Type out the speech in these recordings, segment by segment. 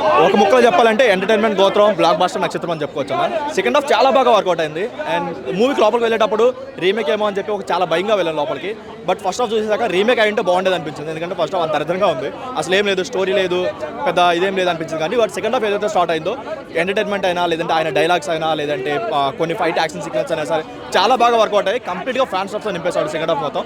ఒక ముక్కలో చెప్పాలంటే ఎంటర్టైన్మెంట్ గోత్రం బ్లాక్ బాస్టర్ నక్షత్రం అని చెప్పుకోవచ్చు. సెకండ్ హాఫ్ చాలా బాగా వర్కౌట్ అయింది. అండ్ మూవీకి లోపలికి వెళ్ళేటప్పుడు రీమేక్ ఏమో అని చెప్పి ఒక చాలా భయంగా వెళ్ళాను లోపలికి. బట్ ఫస్ట్ హాఫ్ చూసేసాక రీమేక్ అయింటే బాగుండేది అనిపించింది. ఎందుకంటే ఫస్ట్ హాఫ్ అంత దరిద్రంగా ఉంది, అసలు ఏం లేదు, స్టోరీ లేదు, పెద్ద ఇదేం లేదు అనిపించింది. కానీ బట్ సెకండ్ హాఫ్ ఏదైతే స్టార్ట్ అయిందో ఎంటర్టైన్మెంట్ అయినా, లేదంటే ఆయన డైలాగ్స్ అయినా, లేదంటే కొన్ని ఫైట్ యాక్షన్ సీక్వెన్స్ అయినా సరే చాలా బాగా వర్కౌట్ అయ్యి కంప్లీట్గా ఫ్యాన్స్ ఆఫ్తో నింపేశాడు సెకండ్ హాఫ్ మొత్తం.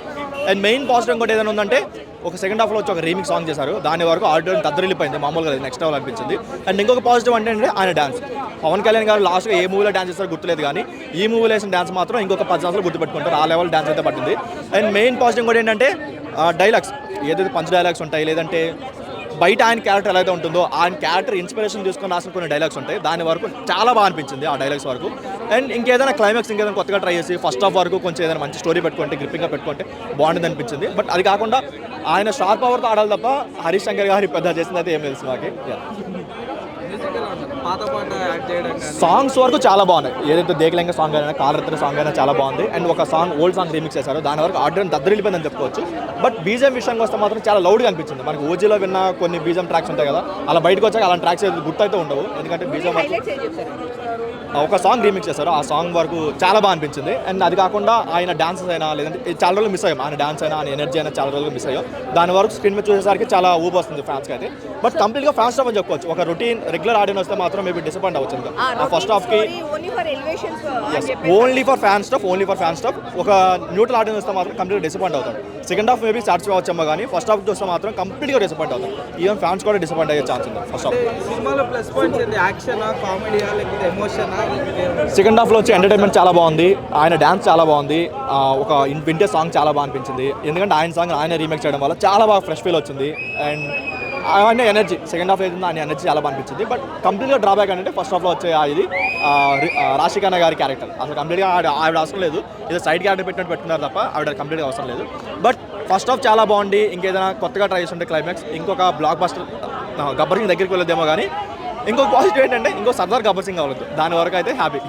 అండ్ మెయిన్ పాజిటివ్ ఇంకోటి ఏదైనా ఉందంటే ఒక సెకండ్ హాఫ్లో వచ్చి ఒక రీమిక్స్ సాంగ్ చేశారు, దాని వరకు ఆడియన్స్ తద్దరిల్లిపోయింది, మామూలుగా నెక్స్ట్ లెవెల్ అనిపించింది. అండ్ ఇంకొక పాజిటివ్ అంటే ఆయన డాన్స్. పవన్ కళ్యాణ్ గారు లాస్ట్గా ఏ మూవీలో డాన్స్ చేస్తారో గుర్తులేదు, కానీ ఈ మూవీలో వేసిన డాన్స్ మాత్రం ఇంకొక 10 సంవత్సరాలు గుర్తుపెట్టుకుంటారు, ఆ లెవెల్ డాన్స్ అయితే పట్టింది. అండ్ మెయిన్ పాజిటివ్ కూడా ఏంటంటే డైలాగ్స్, ఏదైతే పంచ్ డైలాగ్స్ ఉంటాయి, లేదంటే బయట ఆయన క్యారెక్టర్ ఎలా అయితే ఉంటుందో ఆయన క్యారెక్టర్ ఇన్స్పిరేషన్ తీసుకొని రాసిన కొన్ని డైలాగ్స్ ఉంటాయి, దాని వరకు చాలా బాగా అనిపించింది ఆ డైలాగ్స్ వరకు. అండ్ ఇంకేదైనా క్లైమాక్స్ ఇంకేదైనా కొత్తగా ట్రై చేసి ఫస్ట్ హాఫ్ వరకు కొంచెం ఏదైనా మంచి స్టోరీ పెట్టుకుంటే, గ్రిప్పింగ్గా పెట్టుకుంటే బాగుంటుంది అనిపించింది. బట్ అది కాకుండా ఆయన స్టార్ పవర్తో ఆడాలి తప్ప హరీష్ శంకర్ గారి పెద్ద చేసింది అయితే ఏం తెలుసు మాకు. సాంగ్స్ వరకు చాలా బాగున్నాయి, ఏదైతే దేకలేంగ సాంగ్ అయినా, కాలరత్న సాంగ్ అయినా చాలా బాగుంది. అండ్ ఒక సాంగ్ ఓల్డ్ సాంగ్ రీమిక్స్ చేశారు, దాని వరకు ఆర్డర్ దద్దరిల్లిపోయిందని చెప్పుకోవచ్చు. బట్ బీజం విషయానికి వస్తే మాత్రం చాలా లౌడ్గా అనిపించింది. మనకి ఓజీలో విన్న కొన్ని బీజం ట్రాక్స్ ఉంటాయి కదా, అలా బయటకు వచ్చాక అలాంటి ట్రాక్స్ గుర్తయితే ఉండవు. ఎందుకంటే బీజం ఒక సాంగ్ రీమిక్స్ చేశారు, ఆ సాంగ్ వరకు చాలా బాగా అనిపించింది. అండ్ అది కాకుండా ఆయన డాన్సెస్ అయినా, లేదంటే చాలా రోజులు మిస్ అయ్యాం, ఆయన డాన్స్ అయినా, ఆయన ఎనర్జీ అయినా చాలా రోజులు మిస్ అయ్యాం. దాని వరకు స్క్రీన్ మీద చూసేసరికి చాలా ఊపు వస్తుంది ఫ్యాన్స్కి అయితే. బట్ కంప్లీట్గా ఫ్యాన్స్ ఆఫ్ అని చెప్పుకోవచ్చు. ఒక రొటీన్ రెగ్యులర్ ఆడియన్స్ వస్తే మాత్రం మేబీ డిసప్పాయింట్ అవ్వచ్చు. ఫస్ట్ హాఫ్కి ఓన్లీ ఫర్ ఫ్యాన్ స్టఫ్, ఒక న్యూట్రల్ ఆడియన్స్ వస్తే మాత్రం కంప్లీట్గా డిసప్పాయింట్ అవుతాడు. సెకండ్ హాఫ్ మేబీ సాటిస్ఫై అవ్వచ్చేమో, కానీ ఫస్ట్ హాఫ్ చూస్తే మాత్రం కంప్లీట్గా డిసప్పాయింట్ అవుతాం. ఈవెన్ ఫ్యాన్స్ కూడా డిసప్పాయింట్ అయ్యే ఛాన్స్ ఉంది ఫస్ట్ హాఫ్. సెకండ్ హాఫ్లో వచ్చి ఎంటర్టైన్మెంట్ చాలా బాగుంది, ఆయన డ్యాన్స్ చాలా బాగుంది, ఒక వింటేజ్ సాంగ్ చాలా బాగా అనిపించింది. ఎందుకంటే ఆయన సాంగ్ ఆయన రీమేక్ చేయడం వల్ల చాలా బాగా ఫ్రెష్ ఫీల్ వచ్చింది. అండ్ ఆయన ఎనర్జీ సెకండ్ హాఫ్ ఏదైందో ఆయన ఎనర్జీ చాలా బాగా అనిపించింది. బట్ కంప్లీట్గా డ్రాబ్యాక్ అంటే ఫస్ట్ హాఫ్లో వచ్చే ఇది రాశిఖన్నా గారి క్యారెక్టర్ అసలు కంప్లీట్గా ఆవిడ అవసరం లేదు, ఏదో సైడ్ క్యారెక్టర్ పెట్టినట్టు పెట్టుకున్నారు తప్ప ఆవిడ కంప్లీట్గా అవసరం లేదు. బట్ ఫస్ట్ హాఫ్ చాలా బాగుంది. ఇంకేదైనా కొత్తగా ట్రై చేస్తుంటే క్లైమాక్స్ ఇంకొక బ్లాక్ బస్టర్ గబ్బర్ సింగ్ దగ్గరికి వెళ్ళొద్దేమో, కానీ ఇంకొక పాజిటివ్ ఏంటంటే ఇంకో సర్దార్ గబ్బర్ సింగ్ అవ్వలేదు, దాని వరకు అయితే హ్యాపీ.